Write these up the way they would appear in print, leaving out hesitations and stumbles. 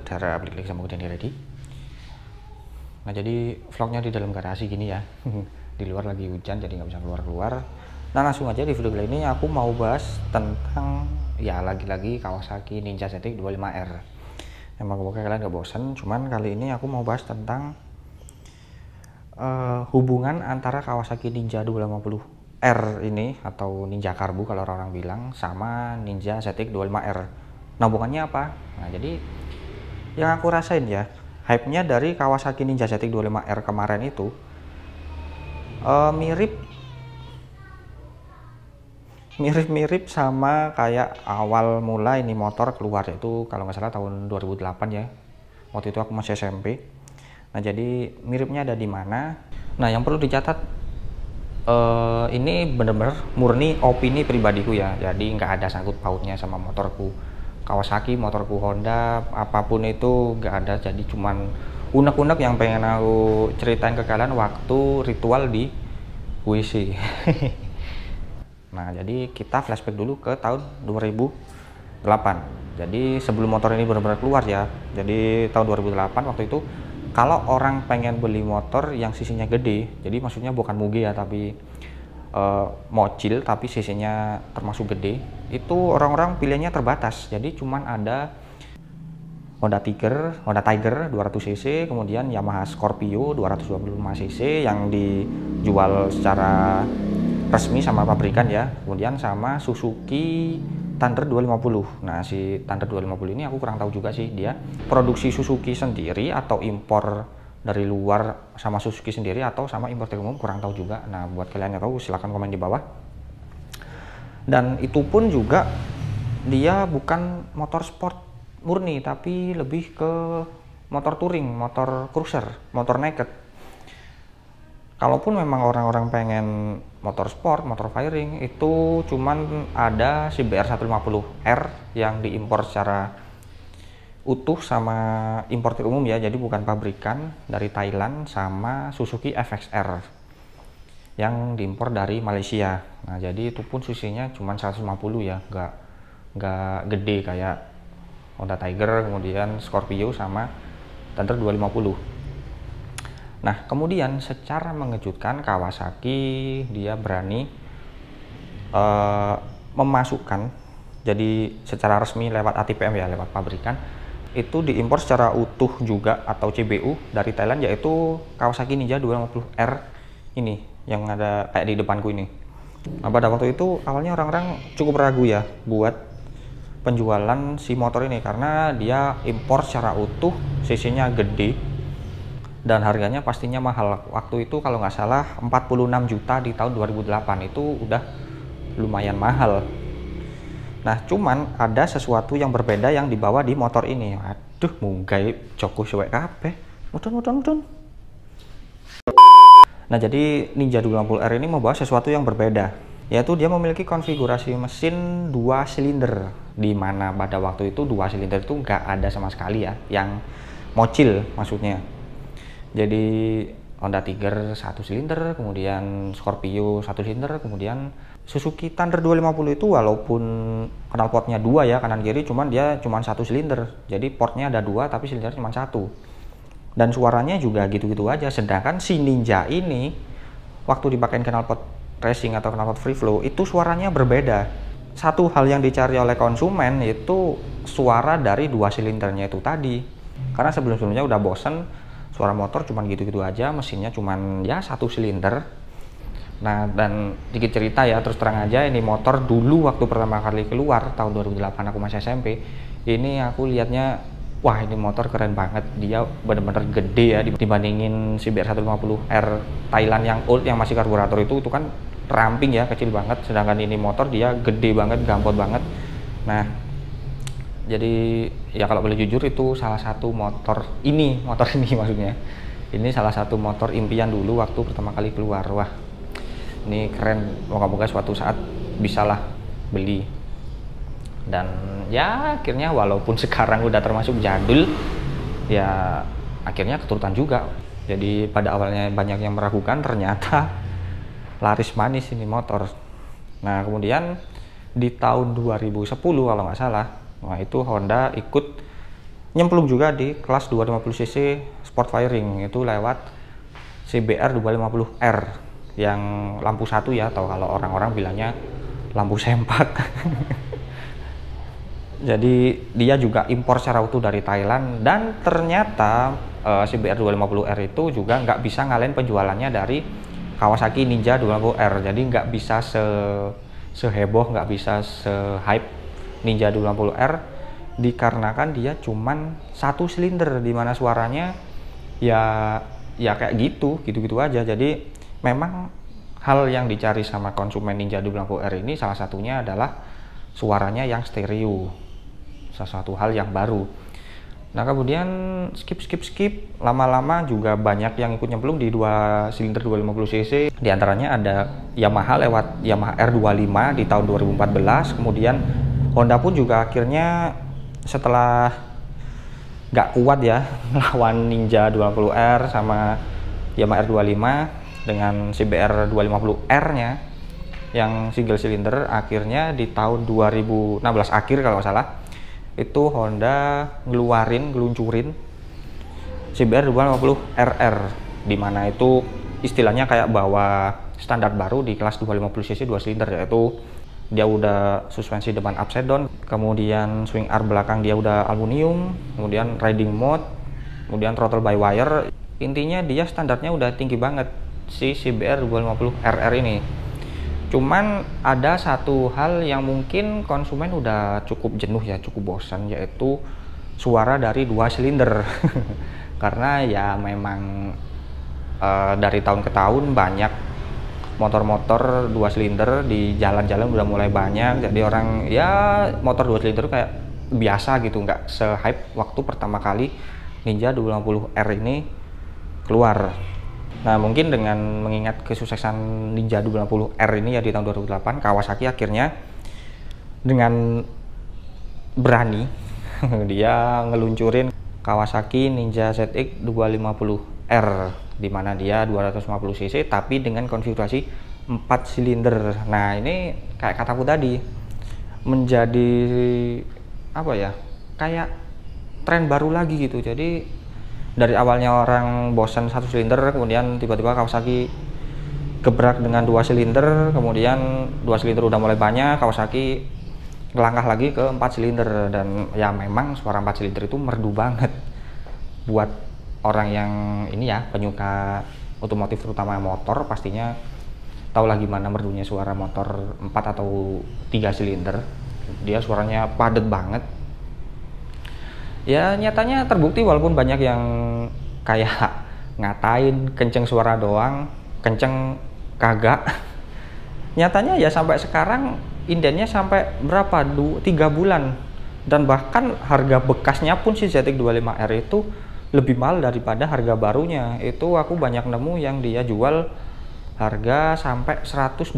Dara balik sama Udin Ready. Nah jadi vlognya di dalam garasi gini ya. Di luar lagi hujan jadi nggak bisa keluar-keluar. Nah langsung aja di video kali ini aku mau bahas tentang ya lagi-lagi Kawasaki Ninja ZX 25R. Emang semoga kalian nggak bosan. Cuman kali ini aku mau bahas tentang hubungan antara Kawasaki Ninja 250R ini atau Ninja Karbu kalau orang-orang bilang sama Ninja ZX 25R. Nah hubungannya apa? Nah jadi yang aku rasain ya, hype-nya dari Kawasaki Ninja ZX 25R kemarin itu mirip sama kayak awal mula ini motor keluar, itu kalau nggak salah tahun 2008 ya. Waktu itu aku masih SMP. Nah jadi miripnya ada di mana? Nah yang perlu dicatat, ini bener-bener murni opini pribadiku ya. Jadi nggak ada sangkut pautnya sama motorku Kawasaki, motorku Honda, apapun itu nggak ada. Jadi cuman unek-unek yang pengen aku ceritain ke kalian waktu ritual di WC. Nah jadi kita flashback dulu ke tahun 2008. Jadi sebelum motor ini benar-benar keluar ya, jadi tahun 2008 waktu itu kalau orang pengen beli motor yang sisinya gede, jadi maksudnya bukan Muge ya, tapi mocil tapi cc-nya termasuk gede, itu orang-orang pilihannya terbatas. Jadi cuman ada Honda Tiger 200 cc, kemudian Yamaha Scorpio 225 cc yang dijual secara resmi sama pabrikan ya, kemudian sama Suzuki Thunder 250. Nah si Thunder 250 ini aku kurang tahu juga sih, dia produksi Suzuki sendiri atau impor dari luar sama Suzuki sendiri atau sama importer umum, kurang tahu juga. Nah buat kalian yang tahu silahkan komen di bawah. Dan itu pun juga dia bukan motor sport murni, tapi lebih ke motor touring, motor cruiser, motor naked. Kalaupun memang orang-orang pengen motor sport, motor firing, itu cuman ada si BR150R yang diimpor secara utuh sama importer umum ya, jadi bukan pabrikan, dari Thailand, sama Suzuki FXR yang diimpor dari Malaysia. Nah jadi itu pun susinya cuma 150 ya, nggak gede kayak Honda Tiger, kemudian Scorpio sama Thunder 250. Nah kemudian secara mengejutkan Kawasaki dia berani memasukkan, jadi secara resmi lewat ATPM ya, lewat pabrikan, itu diimpor secara utuh juga atau CBU dari Thailand, yaitu Kawasaki Ninja 250R ini yang ada kayak di depanku ini. Nah pada waktu itu awalnya orang-orang cukup ragu ya buat penjualan si motor ini karena dia impor secara utuh, cc-nya gede, dan harganya pastinya mahal. Waktu itu kalau nggak salah 46 juta di tahun 2008, itu udah lumayan mahal. Nah cuman ada sesuatu yang berbeda yang dibawa di motor ini. Aduh munggah joko suwek kabeh. Mudun. Nah jadi Ninja 250R ini membawa sesuatu yang berbeda, yaitu dia memiliki konfigurasi mesin 2 silinder, di mana pada waktu itu 2 silinder itu nggak ada sama sekali ya, yang mocil maksudnya. Jadi Honda Tiger 1 silinder, kemudian Scorpio 1 silinder, kemudian Suzuki Thunder 250 itu walaupun knalpotnya 2 ya kanan kiri, cuman dia cuma 1 silinder. Jadi portnya ada 2 tapi silinder cuma 1. Dan suaranya juga gitu-gitu aja. Sedangkan si Ninja ini waktu dipakein knalpot racing atau knalpot free flow itu suaranya berbeda. Satu hal yang dicari oleh konsumen itu suara dari 2 silindernya itu tadi. Karena sebelum-sebelumnya udah bosen suara motor cuman gitu-gitu aja, mesinnya cuman ya 1 silinder. Nah dan dikit cerita ya, terus terang aja, ini motor dulu waktu pertama kali keluar tahun 2008 aku masih SMP, ini aku lihatnya wah ini motor keren banget, dia bener-bener gede ya dibandingin si BR150R Thailand yang old yang masih karburator itu kan ramping ya, kecil banget. Sedangkan ini motor dia gede banget, gampot banget. Nah jadi ya kalau boleh jujur itu salah satu motor ini maksudnya ini salah satu motor impian dulu waktu pertama kali keluar. Wah ini keren, moga-moga suatu saat bisalah beli. Dan ya akhirnya walaupun sekarang udah termasuk jadul ya akhirnya keturutan juga. Jadi pada awalnya banyak yang meragukan, ternyata laris manis ini motor. Nah kemudian di tahun 2010 kalau nggak salah, nah itu Honda ikut nyemplung juga di kelas 250 cc sport firing, itu lewat CBR 250R yang lampu satu ya, atau kalau orang-orang bilangnya lampu sempak. Jadi dia juga impor secara utuh dari Thailand, dan ternyata CBR 250R itu juga nggak bisa ngalahin penjualannya dari Kawasaki Ninja 250R. Jadi nggak bisa seheboh, nggak bisa se-hype Ninja 250R, dikarenakan dia cuman satu silinder, dimana suaranya ya kayak gitu aja. Jadi memang hal yang dicari sama konsumen Ninja 250R ini salah satunya adalah suaranya yang stereo, sesuatu hal yang baru. Nah kemudian skip lama-lama juga banyak yang ikut nyemplung di 2 silinder 250 cc. Di antaranya ada Yamaha lewat Yamaha R25 di tahun 2014. Kemudian Honda pun juga akhirnya setelah nggak kuat ya lawan Ninja 250R sama Yamaha R25 dengan CBR 250R nya yang single cylinder, akhirnya di tahun 2016 akhir kalau nggak salah itu Honda ngeluncurin CBR 250RR, dimana itu istilahnya kayak bawa standar baru di kelas 250 cc 2 silinder, yaitu dia udah suspensi depan upside down, kemudian swing arm belakang dia udah aluminium, kemudian riding mode, kemudian throttle by wire. Intinya dia standarnya udah tinggi banget si CBR 250RR ini. Cuman ada satu hal yang mungkin konsumen udah cukup jenuh ya, cukup bosan, yaitu suara dari 2 silinder. Karena ya memang dari tahun ke tahun banyak motor-motor 2 silinder di jalan-jalan udah mulai banyak. Jadi orang ya motor 2 silinder kayak biasa gitu, nggak se-hype waktu pertama kali Ninja 250R ini keluar. Nah mungkin dengan mengingat kesuksesan Ninja 250R ini ya di tahun 2008, Kawasaki akhirnya dengan berani dia ngeluncurin Kawasaki Ninja ZX 250R, di mana dia 250 cc tapi dengan konfigurasi 4 silinder. Nah ini kayak kataku tadi, menjadi apa ya, kayak tren baru lagi gitu. Jadi dari awalnya orang bosan 1 silinder, kemudian tiba-tiba Kawasaki gebrak dengan 2 silinder, kemudian 2 silinder udah mulai banyak, Kawasaki ngelangkah lagi ke 4 silinder. Dan ya memang suara 4 silinder itu merdu banget buat orang yang ini ya, penyuka otomotif terutama motor, pastinya tahu lah gimana merdunya suara motor 4 atau 3 silinder. Dia suaranya padat banget. Ya nyatanya terbukti, walaupun banyak yang kayak ngatain kenceng suara doang, kenceng kagak. Nyatanya ya sampai sekarang indennya sampai berapa? 3 bulan. Dan bahkan harga bekasnya pun si ZX25R itu lebih mahal daripada harga barunya. Itu aku banyak nemu yang dia jual harga sampai 125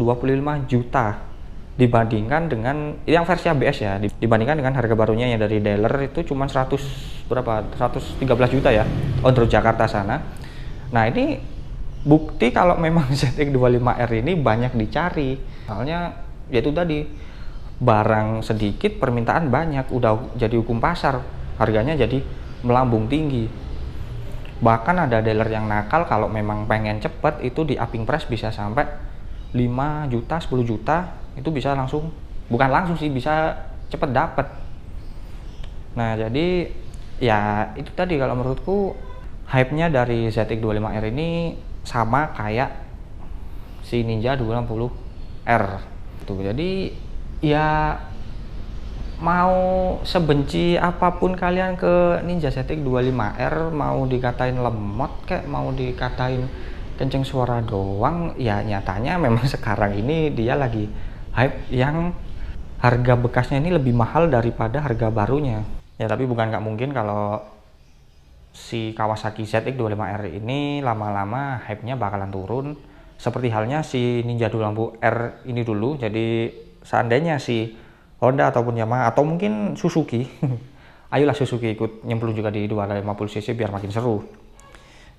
juta dibandingkan dengan yang versi ABS ya, dibandingkan dengan harga barunya yang dari dealer itu cuma 113 juta ya on road Jakarta sana. Nah ini bukti kalau memang ZX25R ini banyak dicari. Soalnya yaitu tadi, barang sedikit permintaan banyak, udah jadi hukum pasar, harganya jadi melambung tinggi. Bahkan ada dealer yang nakal, kalau memang pengen cepet itu di upping price bisa sampai 5 juta, 10 juta, itu bisa langsung, bukan langsung sih, bisa cepet dapet. Nah jadi ya itu tadi, kalau menurutku hype-nya dari ZX25R ini sama kayak si Ninja 250R tuh. Jadi ya mau sebenci apapun kalian ke Ninja ZX25R, mau dikatain lemot kayak mau dikatain kenceng suara doang, ya nyatanya memang sekarang ini dia lagi hype yang harga bekasnya ini lebih mahal daripada harga barunya. Ya tapi bukan nggak mungkin kalau si Kawasaki ZX25R ini lama-lama hype-nya bakalan turun, seperti halnya si Ninja 250R ini dulu. Jadi seandainya si Honda ataupun Yamaha atau mungkin Suzuki ayolah Suzuki ikut nyemplung juga di 250cc biar makin seru.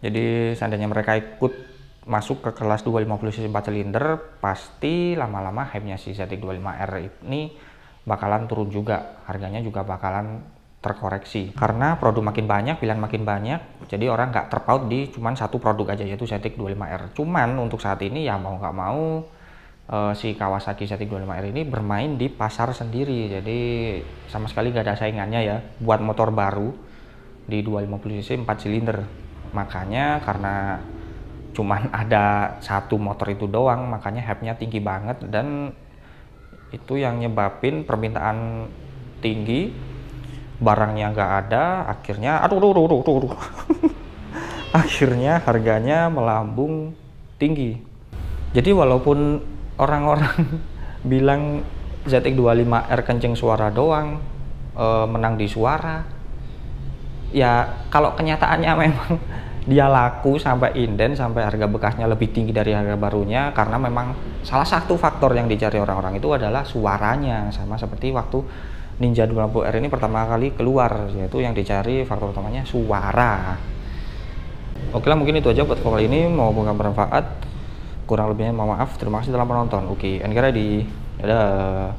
Jadi seandainya mereka ikut masuk ke kelas 250cc 4 silinder, pasti lama-lama hype-nya si ZX25R ini bakalan turun juga, harganya juga bakalan terkoreksi karena produk makin banyak, pilihan makin banyak, jadi orang nggak terpaut di cuman satu produk aja, yaitu Zetik 25R. Cuman untuk saat ini ya mau nggak mau si Kawasaki Zetik 25R ini bermain di pasar sendiri, jadi sama sekali nggak ada saingannya ya buat motor baru di 250cc 4 silinder. Makanya karena cuman ada satu motor itu doang, makanya hype-nya tinggi banget, dan itu yang nyebabin permintaan tinggi, barangnya nggak ada, akhirnya akhirnya harganya melambung tinggi. Jadi walaupun orang-orang bilang Zetik 25R kenceng suara doang, menang di suara, ya kalau kenyataannya memang dia laku sampai inden, sampai harga bekasnya lebih tinggi dari harga barunya, karena memang salah satu faktor yang dicari orang-orang itu adalah suaranya. Sama seperti waktu Ninja 250R ini pertama kali keluar, yaitu yang dicari faktor utamanya suara. Oke lah, mungkin itu aja buat vlog ini, semoga bermanfaat. Kurang lebihnya mohon maaf, terima kasih telah menonton. Oke, and get ready. Dadah.